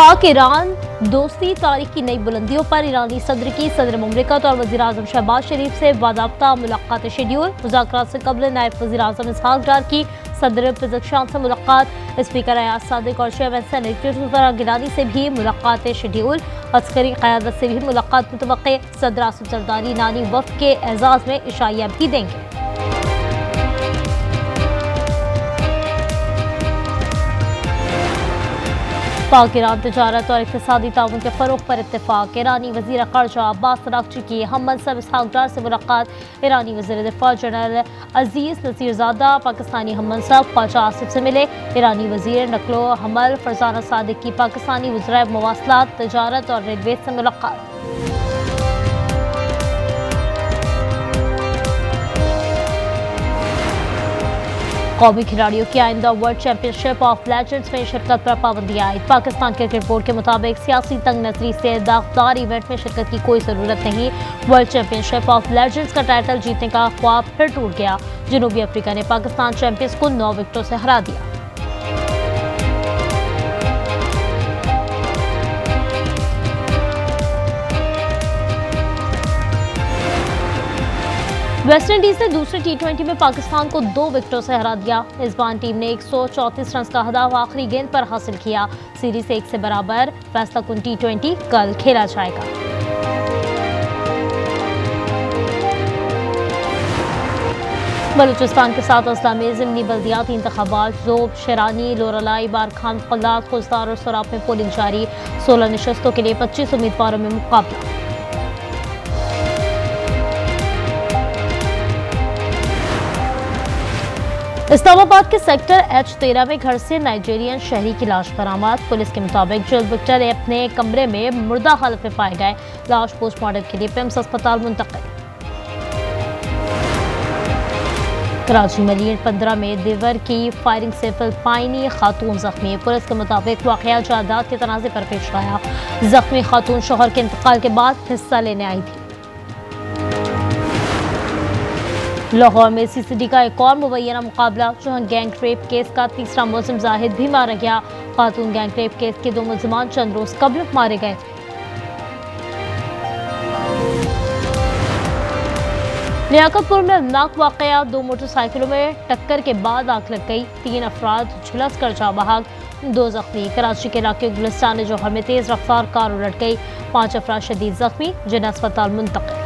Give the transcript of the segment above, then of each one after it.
पाक ईरान दोस्ती तारीख की नई बुलंदियों पर ईरानी सदर की सदर मुमलिकत और वज़ीर आज़म शहबाज शरीफ से बाज़ाब्ता मुलाकात शेड्यूल। मुज़ाकरात से कबल नायब वज़ीर आज़म इसहाक डार की सदर पिज़कशान से मुलाकात। स्पीकर अयाज सादिक और चेयरमैन सेनेट वज़रा गिलानी से भी मुलाकात शेड्यूल। अस्करी क़यादत से भी मुलाकात मुतवक्के। सदर आसिफ जरदारी ईरानी वफ़द के एजाज़ में इशाइया भी देंगे। पाक ईरान तजारत और इक़्तिसादी ताउन के फ़रोग़ पर इत्तेफ़ाक़। ईरानी वज़ीर ख़ारजा अब्बास अराग़ची की हम मनसब इसहाक डार से मुलाकात। ईरानी वज़ीर दिफ़ा जनरल अज़ीज़ नसीरज़ादा पाकिस्तानी हम मनसब ख़्वाजा आसिफ से मिले। ईरानी वज़ीर नक़्लो हमल फ़रज़ाना सादिक की पाकिस्तानी वज़राए मवासलात तजारत और रेलवे से मुलाकात। कौमी खिलाड़ियों की आइंदा वर्ल्ड चैंपियनशिप ऑफ लेजेंड्स में शिरकत पर पाबंदी आयद। पाकिस्तान क्रिकेट बोर्ड के मुताबिक सियासी तंग नजरी से दागदार इवेंट में शिरकत की कोई ज़रूरत नहीं। वर्ल्ड चैंपियनशिप ऑफ लेजेंड्स का टाइटल जीतने का ख्वाब फिर टूट गया। जनूबी अफ्रीका ने पाकिस्तान चैंपियंस को 9 विकेटों से हरा दिया। वेस्टइंडीज ने दूसरे T20 में पाकिस्तान को 2 विकेटों से हरा दिया। इस बार टीम ने 134 रन का हदाफ आखिरी गेंद पर हासिल किया। सीरीज 1 से बराबर। फैसला कुन T20 कल खेला जाएगा। बलूचिस्तान के साथ अजला में ज़िमनी बल्दियाती इंतखाबात। ज़ोब, शेरानी, लोरलाई, बारखान, क़ल्लात, खुजदार और सोराब में पोलिंग जारी। 16 नशस्तों के लिए 25 उम्मीदवारों में मुकाबला। इस्लामाबाद के सेक्टर H13 में घर से नाइजीरियन शहरी की लाश बरामद। पुलिस के मुताबिक जिल विक्टर अपने कमरे में मुर्दा हालत में पाए गए। लाश पोस्टमार्टम के लिए पिम्स अस्पताल मुंतकिल। कराची मरीन 15 में देवर की फायरिंग से फिलिपाइनी खातून जख्मी। पुलिस के मुताबिक वाक़या जायदाद के तनाज़े पर पेश आया। जख्मी खातून शोहर के इंतकाल के बाद हिस्सा लेने आई थी। लाहौर में CCD का एक और मुबैना मुकाबला, जहां गैंग रेप केस का तीसरा मुलजिम जाहिद भी मारा गया। खातून गैंग रेप केस के 2 मुलजिमान चंद रोज कबल मारे गए थे। लियाकतपुर में अमनाक वाकया, 2 मोटरसाइकिलों में टक्कर के बाद आग लग गई। 3 अफराद झुलस कर जा बहक, 2 जख्मी। कराची के इलाके गुलिस्तान जौहर में तेज रफ्तार कार उलट गई। 5 अफराद शदीद जख्मी, जिन्हें अस्पताल मुंतकिल।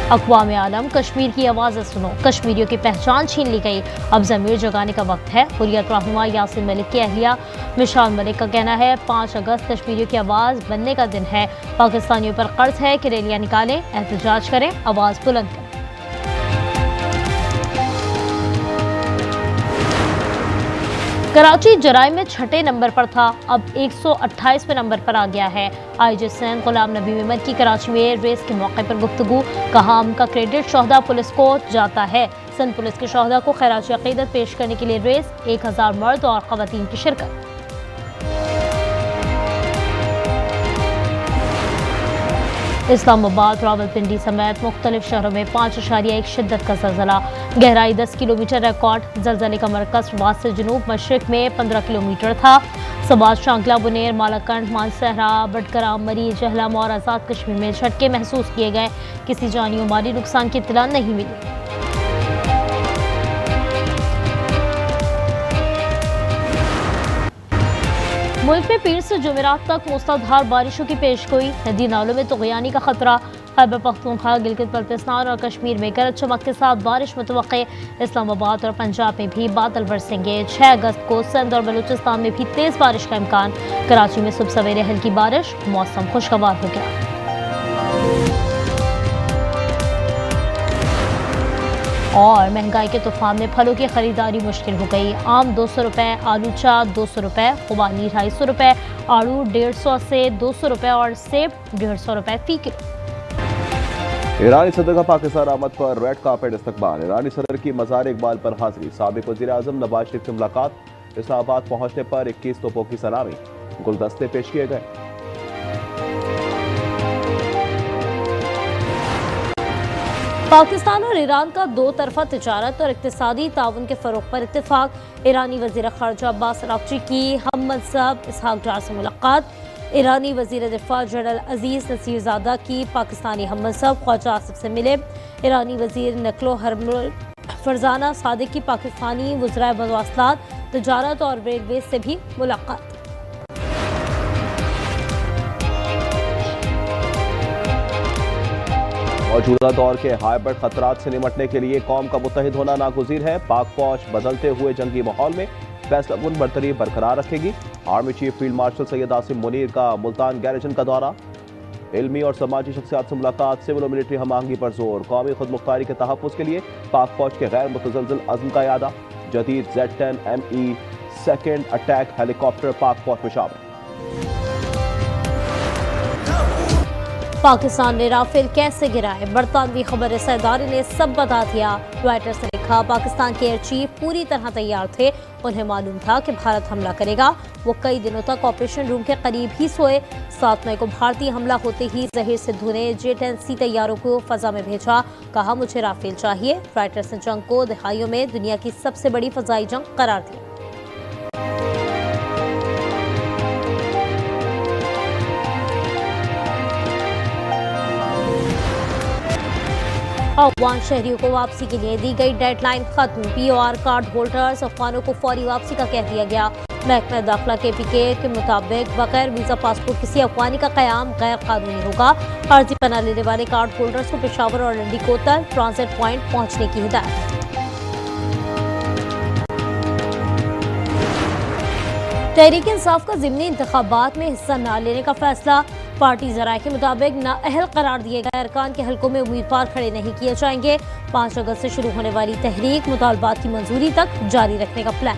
अक़वाम आलम कश्मीर की आवाज़ें सुनो, कश्मीरियों की पहचान छीन ली गई, अब ज़मीर जगाने का वक्त है। हुर्रियत रहनुमा यासिन मलिक की अहलिया मिशाल मलिक का कहना है 5 अगस्त कश्मीरियों की आवाज़ बनने का दिन है। पाकिस्तानियों पर कर्ज है कि रैलियां निकालें, एहतजाज करें, आवाज़ बुलंद करें। कराची जराइम में 6ठे नंबर पर था, अब 128वें नंबर पर आ गया है। IG सिंध गुलाम नबी मेमन की कराची में रेस के मौके पर गुफ्तगू, कहा उनका क्रेडिट शोहदा पुलिस को जाता है। सिंध पुलिस के शोहदा को खैराज अकीदत पेश करने के लिए रेस, 1000 मर्द और ख़वातीन की शिरकत। इस्लामाबाद, रावलपिंडी समेत मुख्तलिफ शहरों में 5.1 शिद्दत का ज़लज़ला। गहराई 10 किलोमीटर रिकॉर्ड। ज़लज़ले का मरकज़ वाद से जनूब मशरिक में 15 किलोमीटर था। सबाज, शांगला, बुनेर, मालाकंड, मानसहरा, बटकरा, मरी, जहलम और आज़ाद कश्मीर में झटके महसूस किए गए। किसी जानी और माली नुकसान की इत्तला नहीं मिली। मुल्क में पीर से जुमेरात तक मूसलाधार बारिशों की पेशगोई। नदी नालों में तुग़यानी का खतरा। खैबर पख्तूनख्वा, गिलगित बल्तिस्तान और कश्मीर में गरज चमक के साथ बारिश मुतवक्के। इस्लामाबाद और पंजाब में भी बादल बरसेंगे। 6 अगस्त को सिंध और बलूचिस्तान में भी तेज बारिश का इम्कान। कराची में सुबह सवेरे हल्की बारिश, मौसम खुशगवार हो गया। और महंगाई के तूफान में फलों की खरीदारी मुश्किल हो गई। आम 200 रुपये, आलूचा 200 रुपये, खुबानी 250 रुपये, आड़ू 150 से 200 रुपये और सेब 150 रुपये फी किलो। ईरानी सदर का पाकिस्तान आमद पर रेड कार्पेट इस्तकबाल। ईरानी सदर की मज़ार इकबाल पर हाजिरी। साबिक वज़ीर आज़म नवाज शरीफ से मुलाकात। इस्लामाबाद पहुंचने पर 21 तोपों की सलामी, गुलदस्ते पेश किए गए। पाकिस्तान और ईरान का दो तरफा तिजारत और इक्तिसादी ताउन के फरोग पर इत्तेफाक। ईरानी वजीर खारजा अब्बास अरागची की हम मनसब इसहाक डार से मुलाकात। ईरानी वजीर दिफा जनरल अजीज नसीरजादा की पाकिस्तानी हम मनसब ख्वाजा आसिफ से मिले। ईरानी वजीर नकलो हरमुल फरजाना सादिक की पाकिस्तानी वज़राए मवासलात, तिजारत और रेलवे से भी मुलाकात। मौजूदा दौर के हाइब्रिड खतरात से निपटने के लिए कौम का मुत्तहिद होना नागुज़ीर है। पाक फौज बदलते हुए जंगी माहौल में फैसलाकुन बरतरी बरकरार रखेगी। Army chief field marshal Syed Asim Munir का मुल्तान गैरिजन का दौरा। इल्मी और समाजी शख्सियात से मुलाकात। सिविल और मिलिट्री हम आहंगी पर जोर। कौमी खुदमुख्तारी के तहफ़्फ़ुज़ के लिए पाक फौज के गैर मुतज़लज़िल अज़्म का यादा। जदीद Z-10ME सेकेंड अटैक हेलीकॉप्टर पाक फौज में शामिल। पाकिस्तान ने राफेल कैसे गिराए, बरतानवी खबर रसादारी ने सब बता दिया। रॉयटर्स ने लिखा, पाकिस्तान के एयर चीफ पूरी तरह तैयार थे। उन्हें मालूम था कि भारत हमला करेगा। वो कई दिनों तक ऑपरेशन रूम के करीब ही सोए। 7 मई को भारतीय हमला होते ही जहीर सिद्धू ने J-10C तैयारों को फजा में भेजा। कहा, मुझे राफेल चाहिए। रॉयटर्स ने जंग को दहाइयों में दुनिया की सबसे बड़ी फजाई जंग करार दिया। अफगान शहरियों को वापसी के लिए दी गई डेडलाइन खत्म। POR कार्ड होल्डर्स अफगानों को फौरी वापसी का कह दिया गया। महकमा दाखिला KPK के मुताबिक बगैर वीजा पासपोर्ट किसी अफगानी का कयाम गैर कानूनी होगा। अर्जी पना लेने वाले कार्ड होल्डर्स को पेशावर और लंडी कोतल ट्रांजिट पॉइंट पहुंचने की हिदायत। तहरीक इंसाफ का ज़िमनी इंतखाबात में हिस्सा न लेने का फैसला। पार्टी ज़राए के मुताबिक नाअहल करार दिए गए अरकान के हलकों में उम्मीदवार खड़े नहीं किए जाएंगे। 5 अगस्त से शुरू होने वाली तहरीक मुतालबात की मंजूरी तक जारी रखने का प्लान।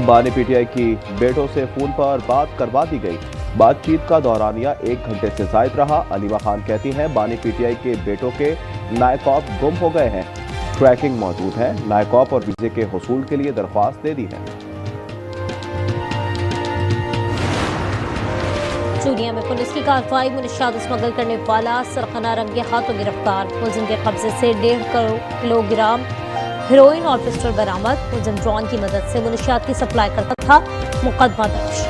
बानी PTI की बेटों से फोन पर बात करवा दी गई। बातचीत का दौरानिया 1 घंटे से जायद रहा। अलीमा खान कहती हैं, बानी PTI के बेटों के नायकॉप गुम हो गए हैं। ट्रैकिंग मौजूद है। नायकॉप और वीजे के हुसूल के लिए दरख्वास्त दे दी है। चूड़िया में पुलिस की कार्रवाई। मुनशियात स्मगल करने वाला सरखना रंगे हाथों गिरफ्तार। मुलजिम के कब्जे से 1.5 किलोग्राम हेरोइन और पिस्टल बरामद। मुलजिम ड्रोन की मदद से मुनशियात की सप्लाई करता था। मुकदमा दर्ज।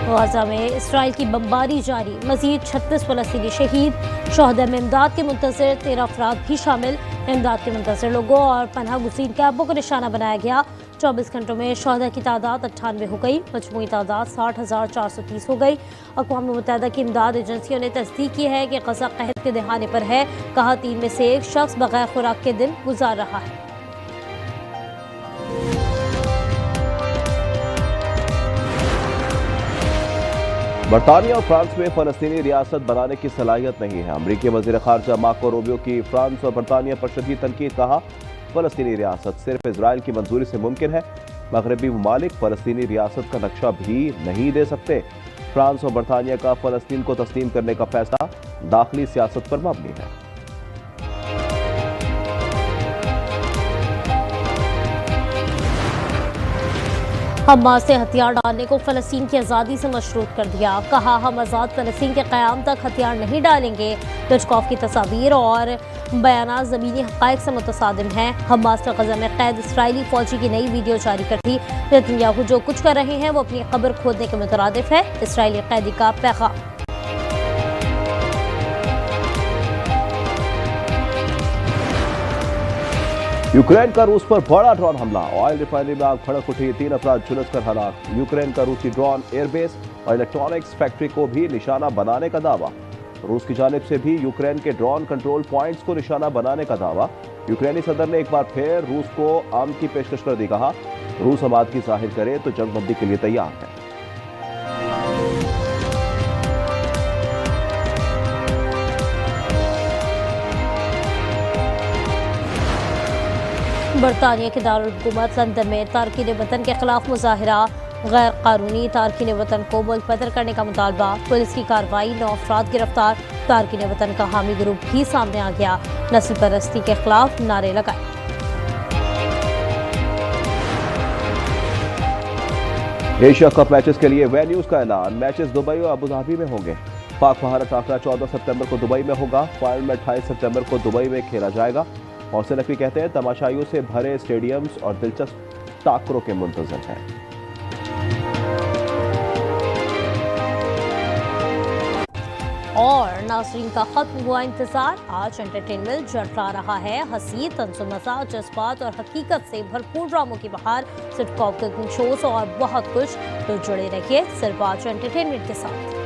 गाज़ा में इसराइल की बमबारी जारी। मजीद 36 फलस्तीनी शहीद। शोहदा में इमदाद के मुंतज़िर 13 अफराद भी शामिल। इमदाद के मुंतज़िर लोगों और पनाह गुज़ीर कैंपों को निशाना बनाया गया। 24 घंटों में शोहदा की तादाद 98 हो गई। मजमूई तादाद 60,430 हो गई। अक़वाम मुत्तहिदा की इमदाद एजेंसियों ने तस्दीक की है कि गज़ा कहत के दहाने पर है। कहा, 3 में से 1 शख्स बगैर खुराक के दिन गुजार रहा है। बरतानिया और फ्रांस में फलस्तीनी रियासत बनाने की सलाहियत नहीं है। अमरीकी वज़ीर ख़ारजा मार्को रूबियो की फ्रांस और बरतानिया पर शदीद तनकीद। कहा, फलस्तीनी रियासत सिर्फ इजराइल की मंजूरी से मुमकिन है। मगरबी ममालिक फलस्तीनी रियासत का नक्शा भी नहीं दे सकते। फ्रांस और बरतानिया का फलस्तीन को तस्लीम करने का फैसला दाखिली सियासत पर मबनी है। हमास से हथियार डालने को फलस्तीन की आज़ादी से मशरूत कर दिया। कहा, हम आज़ाद फलस्तीन के क़याम तक हथियार नहीं डालेंगे। पेस्कोव की तस्वीर और बयानात ज़मीनी हक़ाइक़ से मुतसादिम हैं। हमास ने गज़ा में कैद इसराइली फ़ौजी की नई वीडियो जारी कर दी। नेतन्याहू जो कुछ कर रहे हैं वो अपनी कब्र खोदने के मुतरादिफ है। इसराइली कैदी का पैगाम। यूक्रेन का रूस पर बड़ा ड्रोन हमला। ऑयल रिफाइनरी में आग भड़क उठी। 3 अफराद झुलसकर हलाक। यूक्रेन का रूसी ड्रोन एयरबेस और इलेक्ट्रॉनिक्स फैक्ट्री को भी निशाना बनाने का दावा। रूस की जानिब से भी यूक्रेन के ड्रोन कंट्रोल पॉइंट्स को निशाना बनाने का दावा। यूक्रेनी सदर ने एक बार फिर रूस को आम की पेशकश कर दी। कहा, रूस आमादगी जाहिर करे तो जंगबंदी के लिए तैयार है। बरतानिया के दारुल हुकूमत लंदन में तारकीन वतन के खिलाफ मुजाहिरा। गैर कानूनी तारकीन वतन को मुल्क बदर करने का मुतालबा। पुलिस की कार्रवाई। 9 अफराद गिरफ्तार। तारकीन वतन का हामी ग्रुप भी सामने आ गया। नस्ल परस्ती के खिलाफ नारे लगाए। एशिया कप मैचेस के लिए वेन्यूज का ऐलान। मैचेस दुबई और अबू धाबी में होंगे। पाक भारत आंकड़ा 14 सितंबर को दुबई में होगा। फाइनल में 28 सितंबर को दुबई में खेला जाएगा। मोहसिन नकवी कहते हैं तमाशाइयों से भरे स्टेडियम्स और दिलचस्प टाकरों के मुंतजर हैं। और नाज़रीन का खत्म हुआ इंतजार। आज एंटरटेनमेंट झलका रहा है हंसी, तंज़ुमज़ाक, जज्बात और हकीकत से भरपूर ड्रामों की बहार, सिटकॉम कुकिंग शोज और बहुत कुछ। तो जुड़े रहिए सिर्फ आज एंटरटेनमेंट के साथ।